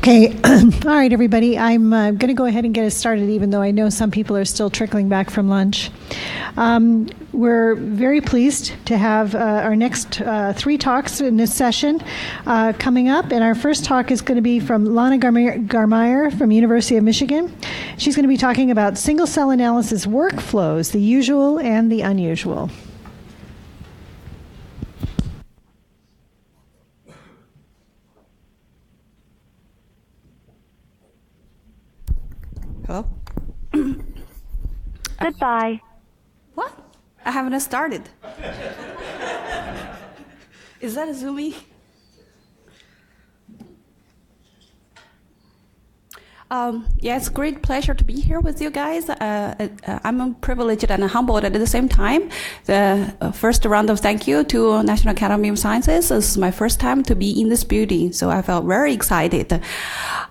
Okay, all right, everybody. I'm going to go ahead and get us started, even though I know some people are still trickling back from lunch. We're very pleased to have our next 3 talks in this session coming up. And our first talk is going to be from Lana Garmire from University of Michigan. She's going to be talking about single-cell analysis workflows, the usual and the unusual. Hello? Goodbye. What? I haven't started. Is that a Zoomy? Yeah, it's a great pleasure to be here with you guys. I'm privileged and humbled at the same time. The first round of thank you to National Academy of Sciences. This is my first time to be in this building, so I felt very excited.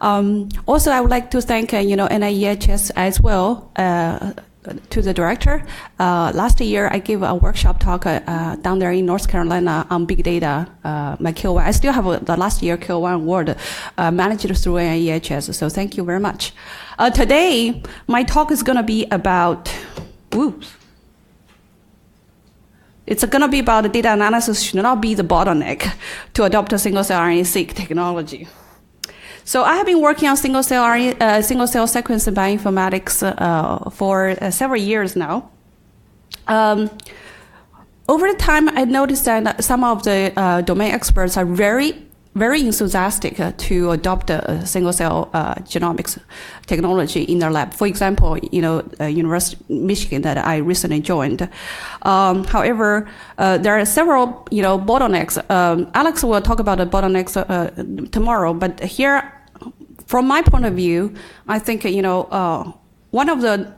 Also, I would like to thank NIEHS as well. To the director. Last year, I gave a workshop talk down there in North Carolina on big data, my Q1. I still have the last year Q1 award managed through NIEHS, so thank you very much. Today, my talk is going to be about, it's going to be about data analysis should not be the bottleneck to adopt a single-cell RNA-seq technology. So I have been working on single-cell sequencing bioinformatics for several years now. Over the time, I noticed that some of the domain experts are very enthusiastic to adopt a single-cell genomics technology in their lab. For example, University of Michigan that I recently joined. However, there are several bottlenecks. Alex will talk about the bottlenecks tomorrow, but here, from my point of view, I think one of the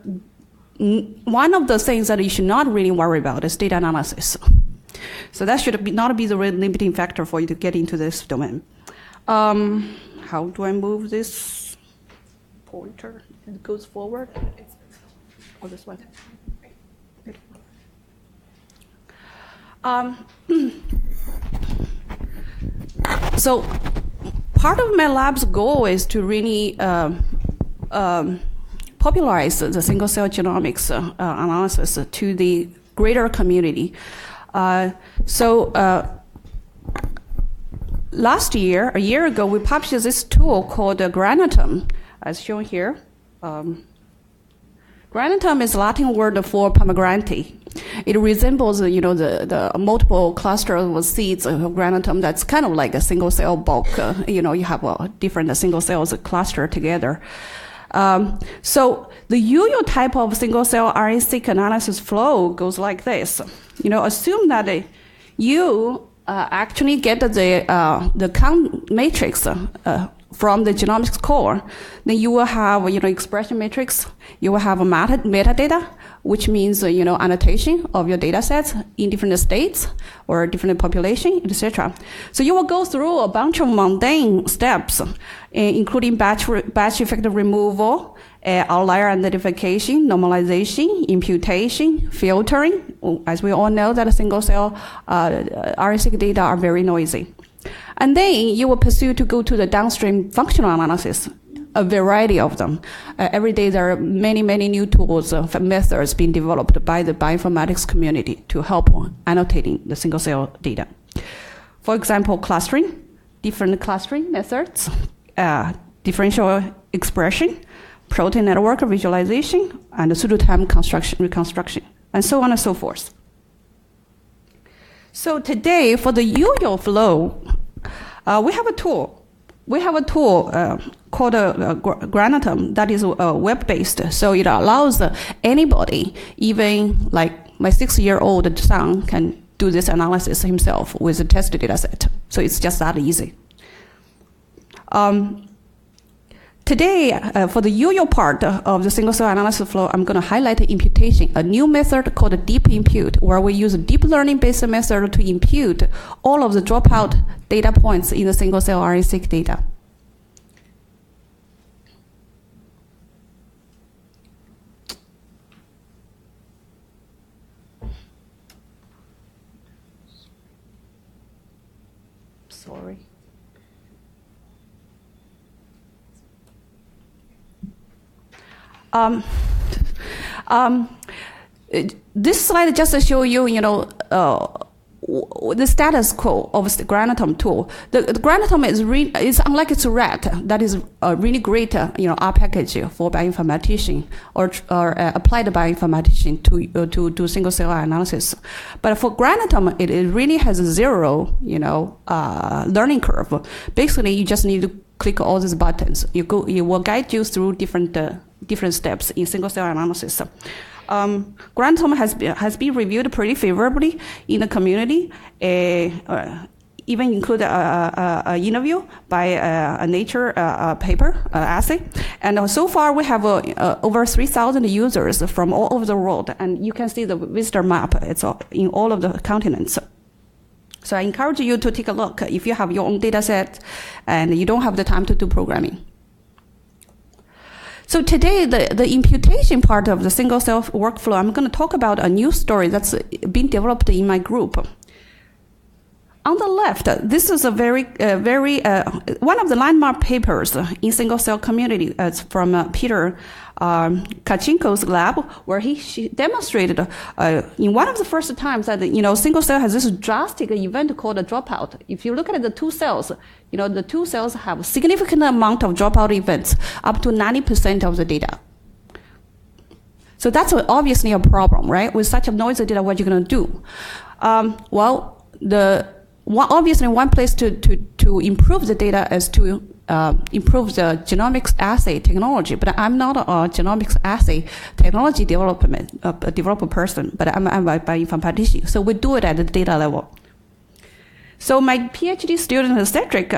things that you should not really worry about is data analysis. So that should not be the limiting factor for you to get into this domain. How do I move this pointer? It goes forward. Oh, this one. So part of my lab's goal is to really popularize the single-cell genomics analysis to the greater community. Last year, a year ago, we published this tool called Granatum, as shown here. Granatum is Latin word for pomegranate. It resembles, the multiple clusters of seeds of granatum. That's kind of like a single-cell bulk. You have different single cells clustered together. So the usual type of single-cell RNA-seq analysis flow goes like this. Assume that you actually get the count matrix from the genomics core. Then you will have expression matrix. You will have a metadata, which means annotation of your data sets in different states or different population, etc. So you will go through a bunch of mundane steps, including batch effect removal, outlier identification, normalization, imputation, filtering. As we all know, that single-cell RNA-seq data are very noisy. And then you will pursue to go to the downstream functional analysis, a variety of them. Every day there are many new tools, methods being developed by the bioinformatics community to help annotating the single-cell data. For example, clustering, different clustering methods, differential expression, protein network visualization, and pseudo-time reconstruction, and so on and so forth. So today, for the usual flow, we have a tool. We have a tool called Granatum that is web-based. So it allows anybody, even like my 6-year-old son, can do this analysis himself with a test data set. So it's just that easy. Today, for the usual part of the single-cell analysis flow, I'm going to highlight imputation, a new method called DeepImpute, where we use a deep learning-based method to impute all of the dropout data points in the single-cell RNA-seq data. Sorry. This slide just to show you, the status quo of the Granatum tool. The Granatum is unlike its rat. That is a really great, R package for bioinformatician or applied bioinformatician to single cell analysis. But for Granatum, it really has a zero, learning curve. Basically, you just need to click all these buttons. It will guide you through different steps in single cell analysis. Granatum has been reviewed pretty favorably in the community, even include an interview by a Nature paper essay. And so far we have over 3,000 users from all over the world, and you can see the visitor map. It's in all of the continents. So I encourage you to take a look if you have your own data set and you don't have the time to do programming. So today, the imputation part of the single cell workflow, I'm going to talk about a new story that's been developed in my group. On the left, this is a very one of the landmark papers in single cell community. It's from Peter Kachinko's lab, where she demonstrated in one of the first times that single cell has this drastic event called a dropout. If you look at the two cells, the two cells have a significant amount of dropout events, up to 90% of the data. So that's obviously a problem, right? With such a noisy data, what you're going to do? Obviously, one place to improve the data is to improve the genomics assay technology. But I'm not a genomics assay technology developer person, but I'm a bioinformatician. So we do it at the data level. So my PhD student, Cedric,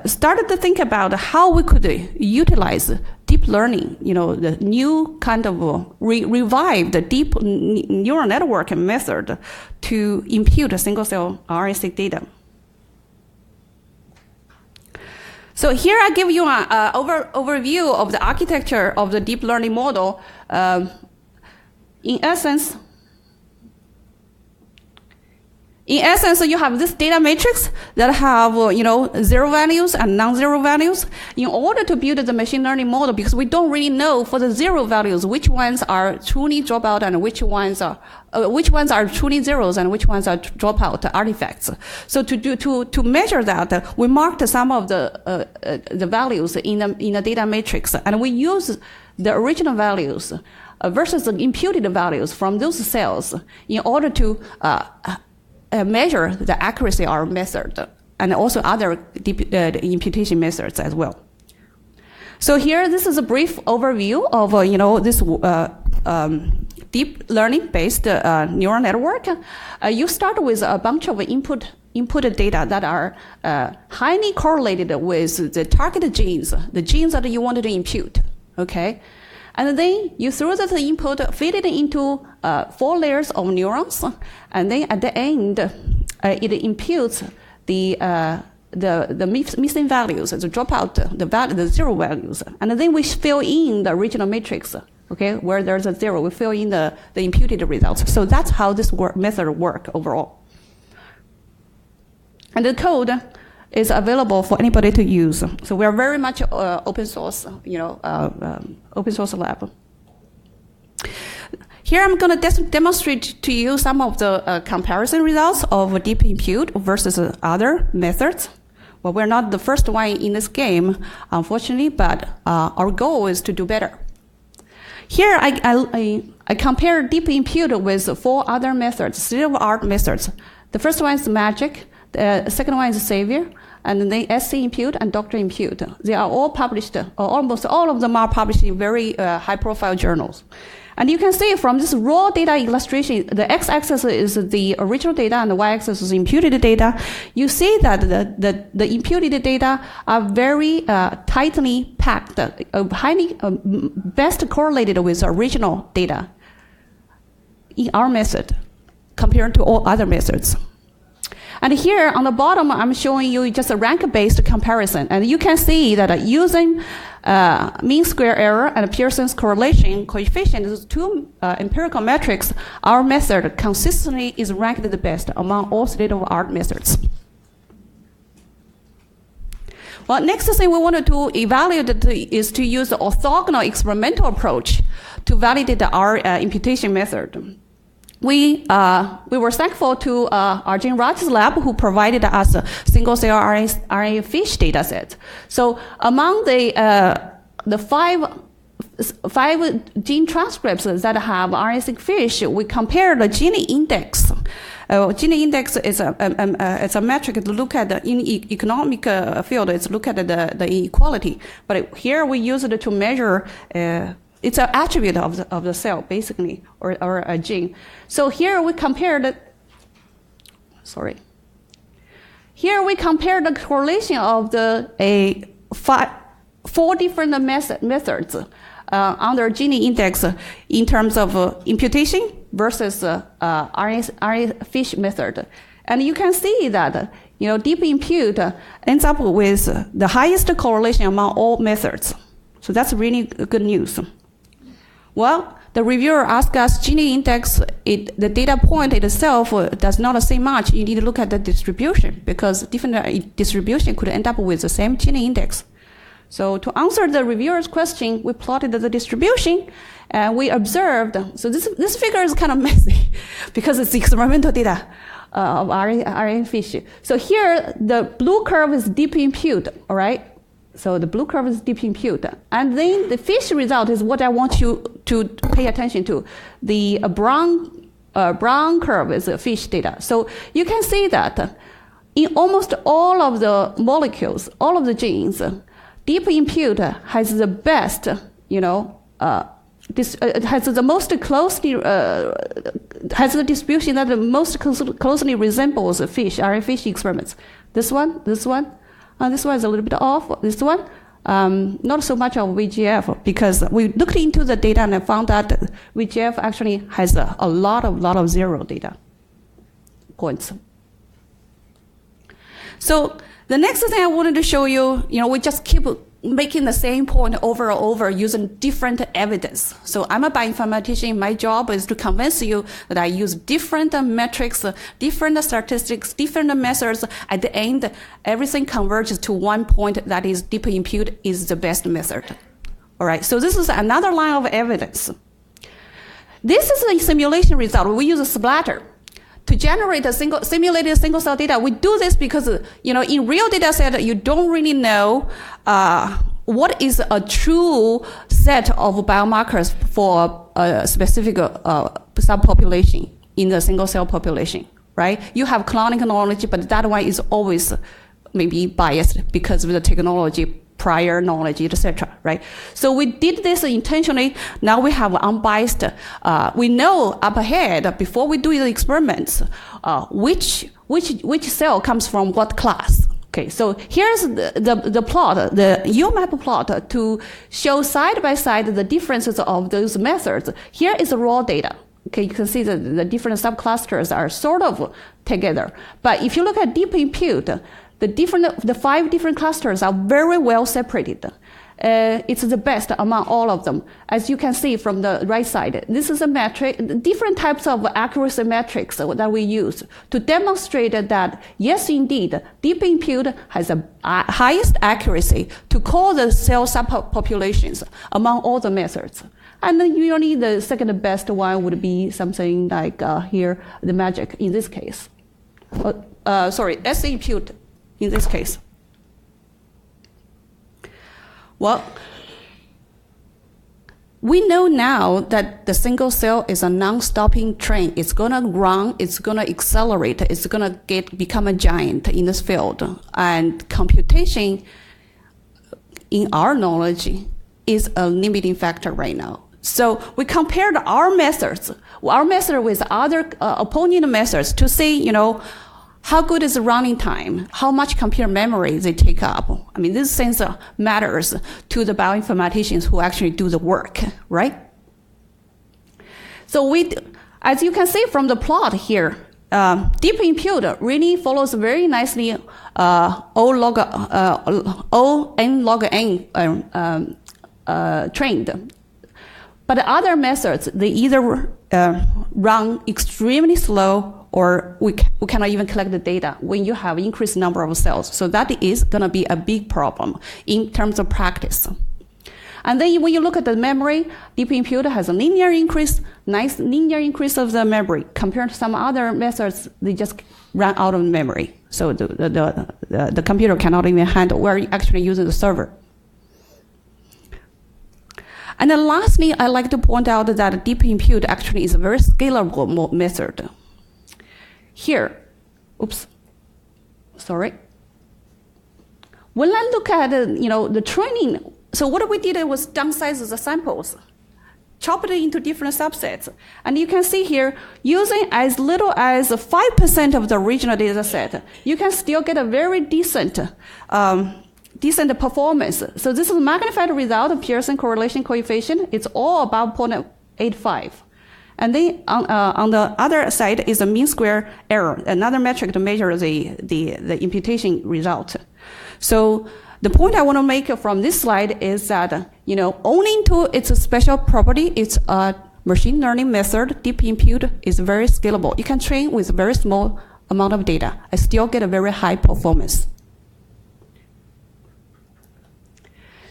started to think about how we could utilize deep learning, the new kind of revived deep neural network method to impute a single cell RNA-seq data. So here I give you an overview of the architecture of the deep learning model. In essence, you have this data matrix that have, zero values and non-zero values. In order to build the machine learning model, because we don't really know for the zero values which ones are truly dropout and which ones are truly zeros and which ones are dropout artifacts. So to measure that, we marked some of the values in the data matrix, and we use the original values versus the imputed values from those cells in order to measure the accuracy of our method, and also other imputation methods as well. So here, this is a brief overview of this deep learning-based neural network. You start with a bunch of input data that are highly correlated with the target genes, the genes that you want to impute. Okay. And then you throw the input, feed it into 4 layers of neurons, and then at the end, it imputes the missing values, the dropout, the zero values, and then we fill in the original matrix. Okay, where there's a zero, we fill in the imputed results. So that's how this method works overall. And the code is available for anybody to use. So we are very much open source, open source lab. Here I'm going to demonstrate to you some of the comparison results of DeepImpute versus other methods. Well, we're not the first one in this game, unfortunately, but our goal is to do better. Here I compare DeepImpute with 4 other methods, state-of-the-art methods. The first one is Magic. The second one is Savior, and then SCImpute and DoctorImpute. They are all published, almost all of them are published in very high-profile journals. And you can see from this raw data illustration, the x-axis is the original data and the y-axis is imputed data. You see that the imputed data are very tightly packed, highly best correlated with the original data in our method compared to all other methods. And here on the bottom, I'm showing you just a rank-based comparison. And you can see that using mean square error and Pearson's correlation coefficient, those 2 empirical metrics, our method consistently is ranked the best among all state-of-the-art methods. Well, next thing we wanted to evaluate is to use the orthogonal experimental approach to validate our imputation method. We were thankful to Arjun Raj's lab, who provided us a single-cell RNA fish data set. So among the five gene transcripts that have RNA-seq fish, we compared the gene index. Gene index is it's a metric to look at in economic field. It's look at the inequality. But here we use it to measure. It's an attribute of the cell, basically, or a gene. So here we compared. Here we compare the correlation of four different methods under gene index in terms of imputation versus RNA fish method. And you can see that DeepImpute ends up with the highest correlation among all methods. So that's really good news. Well, the reviewer asked us, gene index, the data point itself does not say much. You need to look at the distribution, because different distribution could end up with the same gene index. So to answer the reviewer's question, we plotted the distribution, and we observed. So this figure is kind of messy because it's experimental data of RNA fish. So here, the blue curve is DeepImpute, all right? So the blue curve is DeepImpute. And then the fish result is what I want you to pay attention to. The brown curve is the fish data. So you can see that in almost all of the molecules, all of the genes, DeepImpute has the best, has the most closely, has the distribution that the most closely resembles fish, RNA fish experiments. This one is a little bit off. This one, not so much of VGF, because we looked into the data and found that VGF actually has a lot of zero data points. So the next thing I wanted to show you, we just keep making the same point over and over using different evidence. So I'm a bioinformatician. My job is to convince you that I use different metrics, different statistics, different methods. At the end, everything converges to one point, that is DeepImpute is the best method. All right, so this is another line of evidence. This is a simulation result. We use a splatter to generate simulated single-cell data. We do this because, in real data set, you don't really know what is a true set of biomarkers for a specific subpopulation in the single-cell population, right? You have clonic knowledge, but that one is always maybe biased because of the technology, prior knowledge, etc., right? So we did this intentionally. Now we have unbiased. We know up ahead, before we do the experiments, which cell comes from what class. Okay, so here's the plot, the UMAP plot, to show side by side the differences of those methods. Here is the raw data. Okay, you can see that the different subclusters are sort of together. But if you look at DeepImpute, the 5 different clusters are very well separated. It's the best among all of them. As you can see from the right side, this is a metric, different types of accuracy metrics that we use to demonstrate that, yes, indeed, DeepImpute has the highest accuracy to call the cell subpopulations among all the methods. And then usually the second best one would be something like here, the magic in this case. SNPute in this case. Well, we know now that the single cell is a non-stopping train. It's going to run, it's going to accelerate, it's going to become a giant in this field. And computation, in our knowledge, is a limiting factor right now. So we compared our method with other opponent methods to see, how good is the running time? How much computer memory they take up? I mean, this things matters to the bioinformaticians who actually do the work, right? So as you can see from the plot here, DeepImpute really follows very nicely O n log n trained. But the other methods, they either run extremely slow or we cannot even collect the data when you have increased number of cells. So that is going to be a big problem in terms of practice. And then when you look at the memory, DeepImpute has a linear increase, nice linear increase of the memory. Compared to some other methods, they just run out of memory. So the computer cannot even handle. We're actually using the server. And then lastly, I like to point out that DeepImpute actually is a very scalable method. Here, when I look at the training, so what we did was downsize the samples, chop it into different subsets. And you can see here, using as little as 5% of the original data set, you can still get a very decent performance. So this is a magnified result of Pearson correlation coefficient. It's all about 0.85. And then on the other side is the mean square error, another metric to measure the imputation result. So the point I want to make from this slide is that, owing to its special property, it's a machine learning method. DeepImpute is very scalable. You can train with a very small amount of data and still get a very high performance.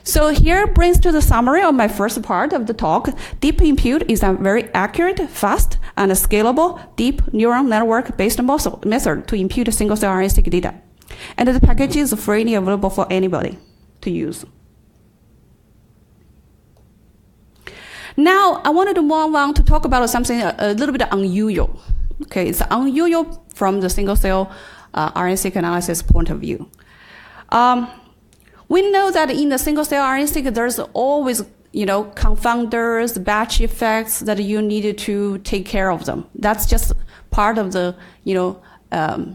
So here brings to the summary of my first part of the talk. DeepImpute is a very accurate, fast, and scalable deep neural network-based method to impute single-cell RNA-seq data. And the package is freely available for anybody to use. Now, I wanted to move on to talk about something a little bit unusual. Okay, it's unusual from the single-cell RNA-seq analysis point of view. We know that in the single-cell RNA-seq, there's always, confounders, batch effects that you need to take care of them. That's just part of the,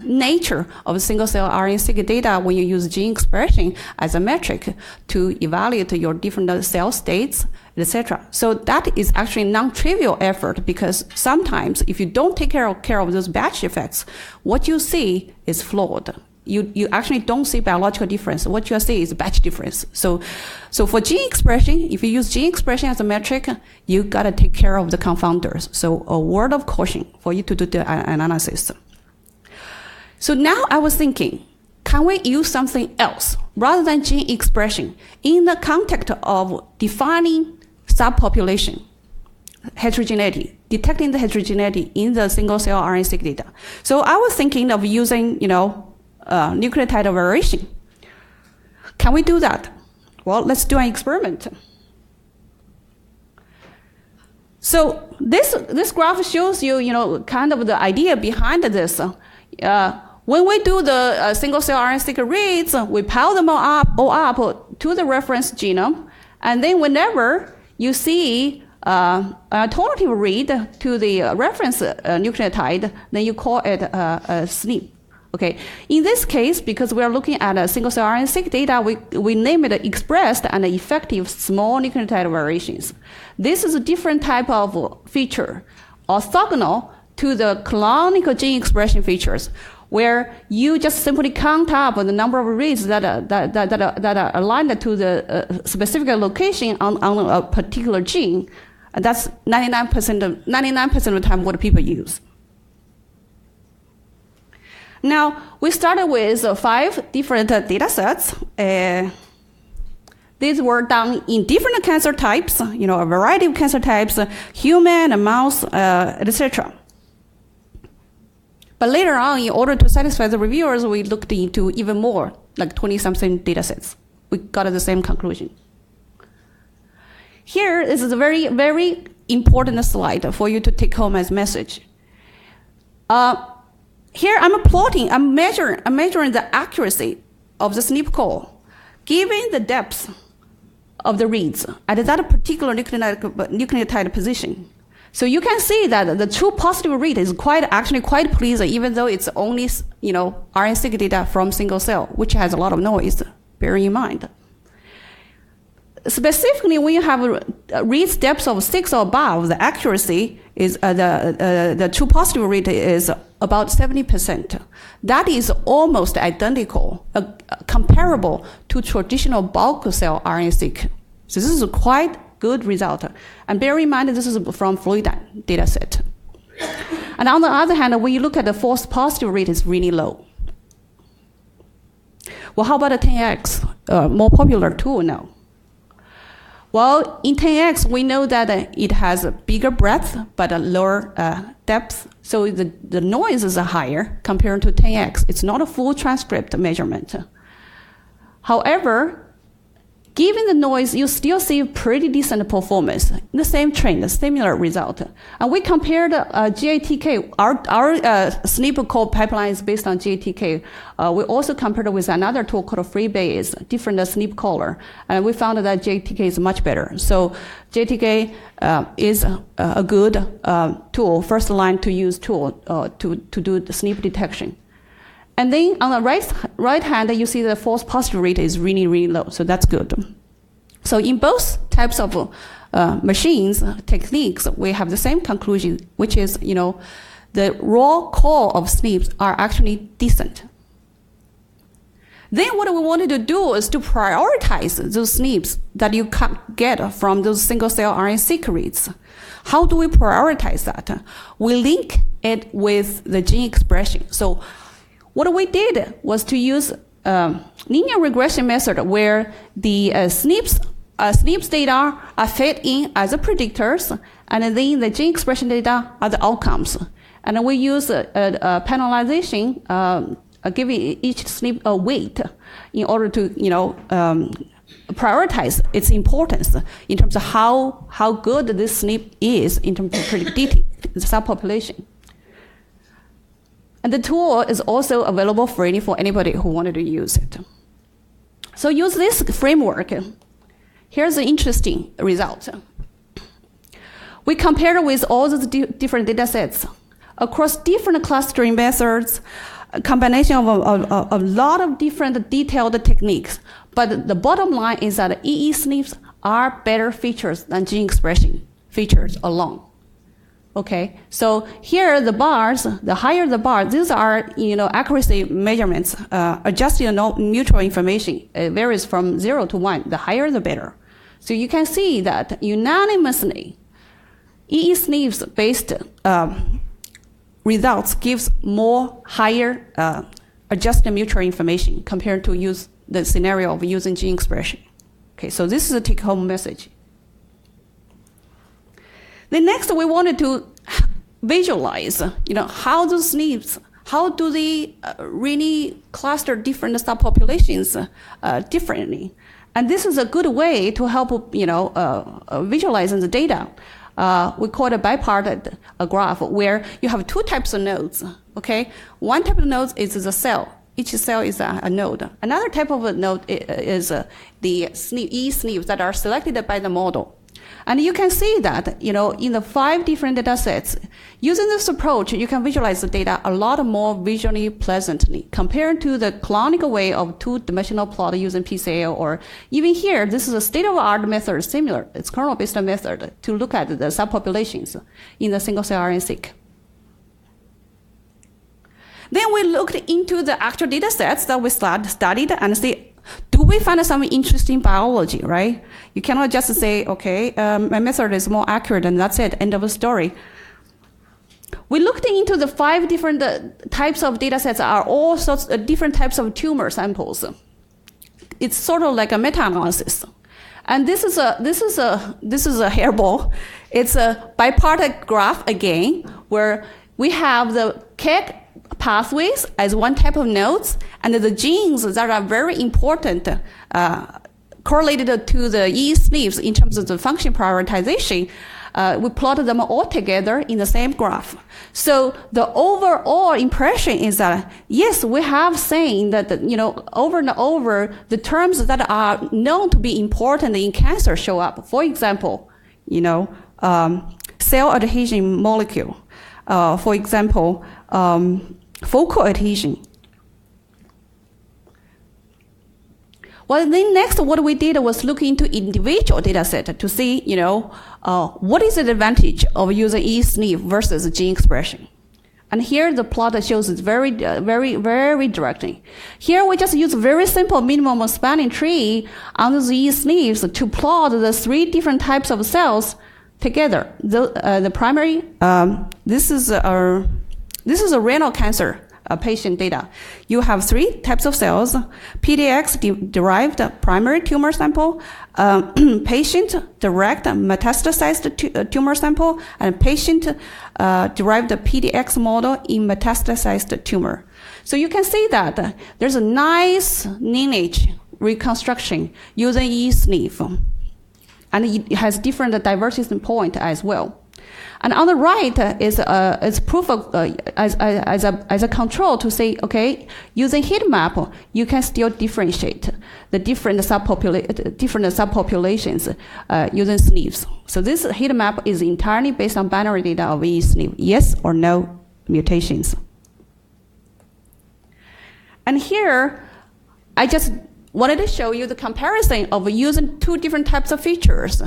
nature of single-cell RNA-seq data when you use gene expression as a metric to evaluate your different cell states, etc. So that is actually non-trivial effort, because sometimes if you don't take care of those batch effects, what you see is flawed. You actually don't see biological difference. What you see is batch difference. So for gene expression, if you use gene expression as a metric, you gotta take care of the confounders. So a word of caution for you to do the analysis. So now I was thinking, can we use something else rather than gene expression in the context of defining subpopulation heterogeneity, detecting the heterogeneity in the single-cell RNA-seq data? So I was thinking of using, nucleotide variation. Can we do that? Well, let's do an experiment. So this graph shows you, kind of the idea behind this. When we do the single-cell RNA-seq reads, we pile them all up to the reference genome, and then whenever you see an alternative read to the reference nucleotide, then you call it a SNP. Okay. In this case, because we are looking at a single-cell RNA-seq data, we name it expressed and effective small nucleotide variations. This is a different type of feature, orthogonal to the canonical gene expression features, where you just simply count up the number of reads that are aligned to the specific location on a particular gene. And that's 99% of the time what people use. Now, we started with 5 different data sets. These were done in different cancer types, a variety of cancer types, human, mouse, etc. But later on, in order to satisfy the reviewers, we looked into even more, like 20-something data sets. We got the same conclusion. Here, this is a very, very important slide for you to take home as message. Here I'm measuring the accuracy of the SNP call, given the depth of the reads at that particular nucleotide position. So you can see that the true positive read is actually quite pleasing, even though it's only, RNA-seq data from single cell, which has a lot of noise, bearing in mind. Specifically, when you have read depths of 6 or above, the accuracy is the true positive rate is about 70%. That is almost identical, comparable to traditional bulk cell RNA-seq. So this is a quite good result. And bear in mind, this is from Fluidan data set. And on the other hand, when you look at the false positive rate, it's really low. Well, how about the 10x, more popular tool now? Well, in 10x, we know that it has a bigger breadth, but a lower depth. So the noise is higher compared to 10x. It's not a full transcript measurement. However, given the noise, you still see pretty decent performance. The same trend, a similar result. And we compared GATK, our SNP code pipeline is based on GATK. We also compared it with another tool called Freebase, different SNP caller. And we found that GATK is much better. So GATK is a good tool, first line to use tool to do the SNP detection. And then on the right hand, you see the false positive rate is really, really low. So that's good. So in both types of machines, techniques, we have the same conclusion, which is, the raw core of SNPs are actually decent. Then what we wanted to do is to prioritize those SNPs that you can't get from those single-cell RNA-seq reads. How do we prioritize that? We link it with the gene expression. So what we did was to use linear regression method where the SNPs data are fed in as the predictors, and then the gene expression data are the outcomes. And we use penalization, giving each SNP a weight in order to prioritize its importance in terms of how good this SNP is in terms of predicting the subpopulation. And the tool is also available freely for anybody who wanted to use it. So use this framework. Here's the interesting result. We compared with all the different data sets across different clustering methods, a combination of a lot of different detailed techniques. But the bottom line is that EE SNPs are better features than gene expression features alone. Okay, so here the bars, the higher the bar, these are accuracy measurements, adjusted mutual information. It varies from 0 to 1. The higher the better. So you can see that unanimously, EE SNPs based results gives more higher adjusted mutual information compared to use the scenario of using gene expression. Okay, so this is a take-home message. Then next, we wanted to visualize, how do SNPs, how do they really cluster different subpopulations differently? And this is a good way to help, visualizing the data. We call it a bipartite graph, where you have two types of nodes. Okay, one type of node is the cell. Each cell is a node. Another type of a node is the SNPs that are selected by the model. And you can see that, in the 5 different data sets, using this approach, you can visualize the data a lot more visually pleasantly compared to the canonical way of 2-dimensional plot using PCA, or even here, this is a state-of-the-art method, similar, it's kernel-based method to look at the subpopulations in the single-cell RNA-seq. Then we looked into the actual data sets that we studied and see, do we find some interesting biology, right? You cannot just say, okay, my method is more accurate and that's it, end of the story. We looked into the 5 different types of data sets are all sorts of different types of tumor samples. It's sort of like a meta-analysis. And this is a hairball. It's a bipartite graph again, where we have the KEGG pathways as one type of nodes, and the genes that are very important correlated to the EE SNPs in terms of the function prioritization. We plotted them all together in the same graph. So the overall impression is that, yes, we have seen that, over and over, the terms that are known to be important in cancer show up. For example, cell adhesion molecule. For example, focal adhesion. Well, then next, what we did was look into individual data set to see, what is the advantage of using EE SNP versus gene expression. And here the plot shows it very, very, very directly. Here we just use very simple minimum spanning tree on the EE SNPs to plot the 3 different types of cells together. The primary, this is a renal cancer patient data. You have 3 types of cells: PDX-derived primary tumor sample, patient-derived metastasized tumor sample, and patient-derived PDX model in metastasized tumor. So you can see that there's a nice lineage reconstruction using eSNP, and it has different diversity point as well. And on the right is proof of as a control to say, okay, using heat map, you can still differentiate the different subpopulations using SNPs. So this heat map is entirely based on binary data of eSNP, yes or no mutations. And here, I just wanted to show you the comparison of using 2 different types of features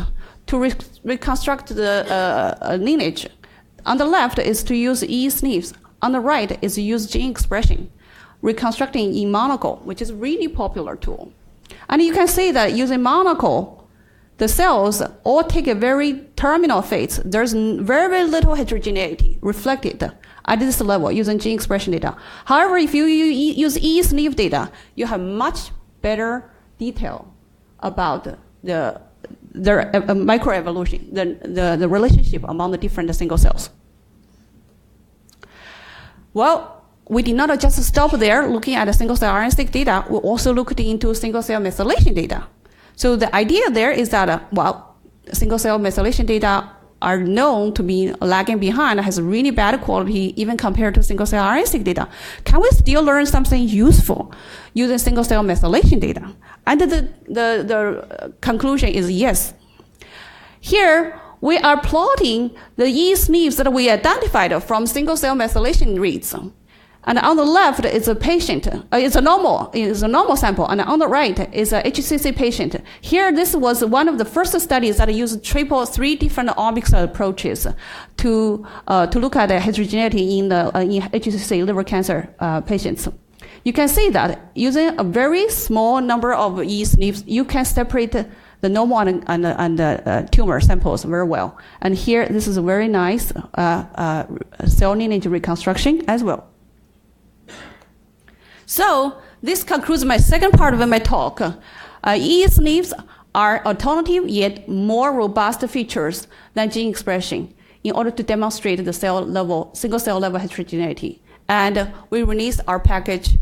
to reconstruct the lineage. On the left is to use eSNPs. On the right is to use gene expression, reconstructing in monocle, which is a really popular tool. And you can see that using monocle, the cells all take a very terminal phase. There's very, very little heterogeneity reflected at this level using gene expression data. However, if you use eSNP data, you have much better detail about the microevolution, the relationship among the different single cells. Well, we did not just stop there looking at the single cell RNA-seq data. We also looked into single cell methylation data. So the idea there is that, single cell methylation data are known to be lagging behind, has really bad quality even compared to single cell RNA-seq data. Can we still learn something useful using single cell methylation data? And the conclusion is yes. Here, we are plotting the eSNPs that we identified from single cell methylation reads. And on the left is a patient, it's a normal sample, and on the right is a HCC patient. Here, this was one of the first studies that used 3 different omics approaches to look at the heterogeneity in HCC liver cancer patients. You can see that using a very small number of eSNPs, you can separate the normal and tumor samples very well. And here, this is a very nice cell lineage reconstruction as well. So this concludes my second part of my talk. eSNPs are alternative yet more robust features than gene expression in order to demonstrate the single cell level heterogeneity. And we release our package,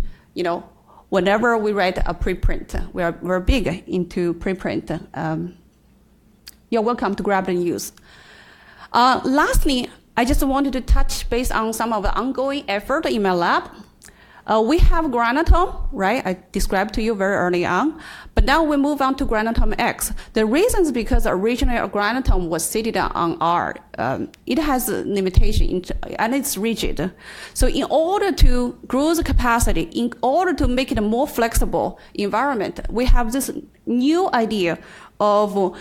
whenever we write a preprint. We're big into preprint. You're welcome to grab and use. Lastly, I just wanted to touch base on some of the ongoing effort in my lab. We have Granatum, right? I described to you very early on. But now we move on to Granatum X. The reason is because originally Granatum was seated on R. It has a limitation and it's rigid. So in order to grow the capacity, in order to make it a more flexible environment, we have this new idea of,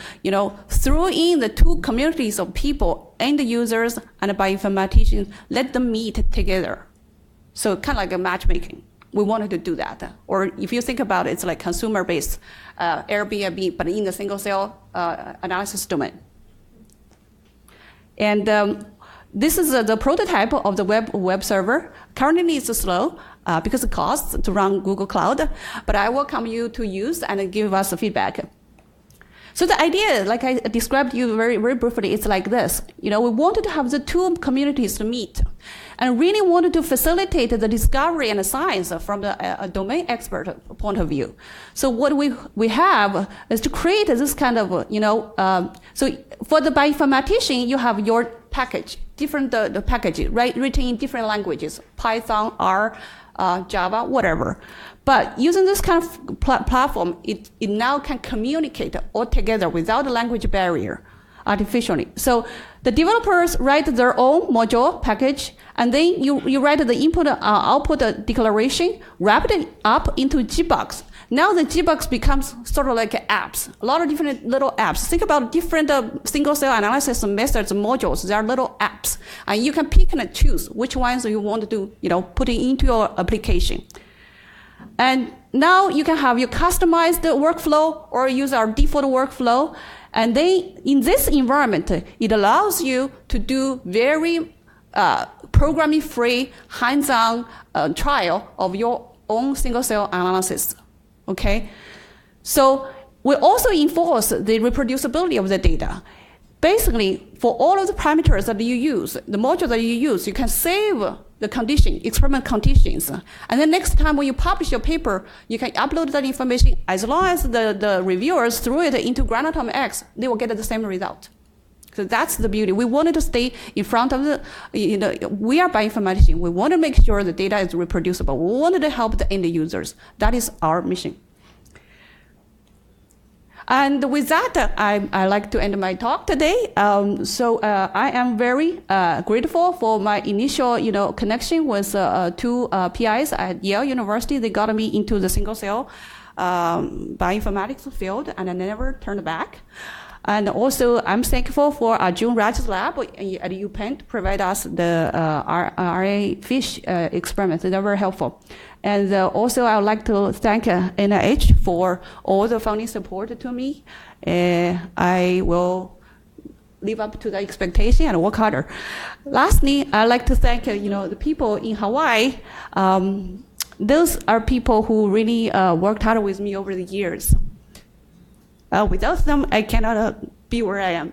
throw in the 2 communities of people, end users and bioinformaticians, let them meet together. So kind of like a matchmaking. We wanted to do that. Or if you think about it, it's like consumer-based Airbnb, but in the single cell analysis domain. And this is the prototype of the web server. Currently it's slow because it costs to run Google Cloud, but I welcome you to use and give us feedback. So the idea, like I described to you very, very briefly, it's like this. We wanted to have the 2 communities to meet and really wanted to facilitate the discovery and the science from the domain expert point of view. So what we have is to create this kind of, so for the bioinformatician, you have your package, different the package, right, written in different languages, Python, R, Java, whatever. But using this kind of platform, it now can communicate all together without a language barrier artificially. So the developers write their own module package, and then you write the input output declaration, wrap it up into Gbox. Now the Gbox becomes sort of like apps, a lot of different little apps. Think about different single cell analysis methods, modules. They are little apps, and you can pick and choose which ones you want to put it into your application. And now you can have your customized workflow or use our default workflow. And then in this environment, it allows you to do very programming-free, hands-on trial of your own single-cell analysis. Okay, so we also enforce the reproducibility of the data. Basically, for all of the parameters that you use, the module that you use, you can save the condition, experiment conditions. And then next time when you publish your paper, you can upload that information. As long as the reviewers threw it into Granatum X, they will get the same result. So that's the beauty. We wanted to stay in front of the, we are bioinformaticians. We want to make sure the data is reproducible. We wanted to help the end users. That is our mission. And with that, I like to end my talk today. I am very grateful for my initial, connection with two PIs at Yale University. They got me into the single-cell bioinformatics field, and I never turned back. And also, I'm thankful for June Raj's lab at UPenn to provide us the RA fish experiments. They're very helpful. And also, I would like to thank NIH for all the funding support to me. I will live up to the expectation and work harder. Lastly, I'd like to thank the people in Hawaii. Those are people who really worked hard with me over the years. Without them, I cannot be where I am.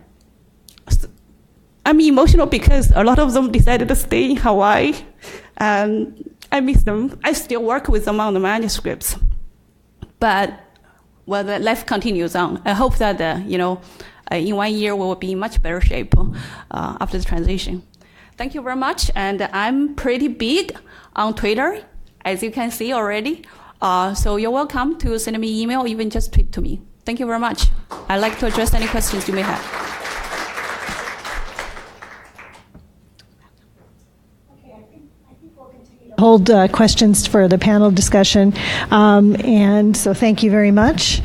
I'm emotional because a lot of them decided to stay in Hawaii, and I miss them. I still work with them on the manuscripts. But, well, the life continues on. I hope that, in 1 year we will be in much better shape after the transition. Thank you very much, and I'm pretty big on Twitter, as you can see already. So you're welcome to send me email or even just tweet to me. Thank you very much. I'd like to address any questions you may have. Okay, I think we'll continue to hold questions for the panel discussion. And so thank you very much.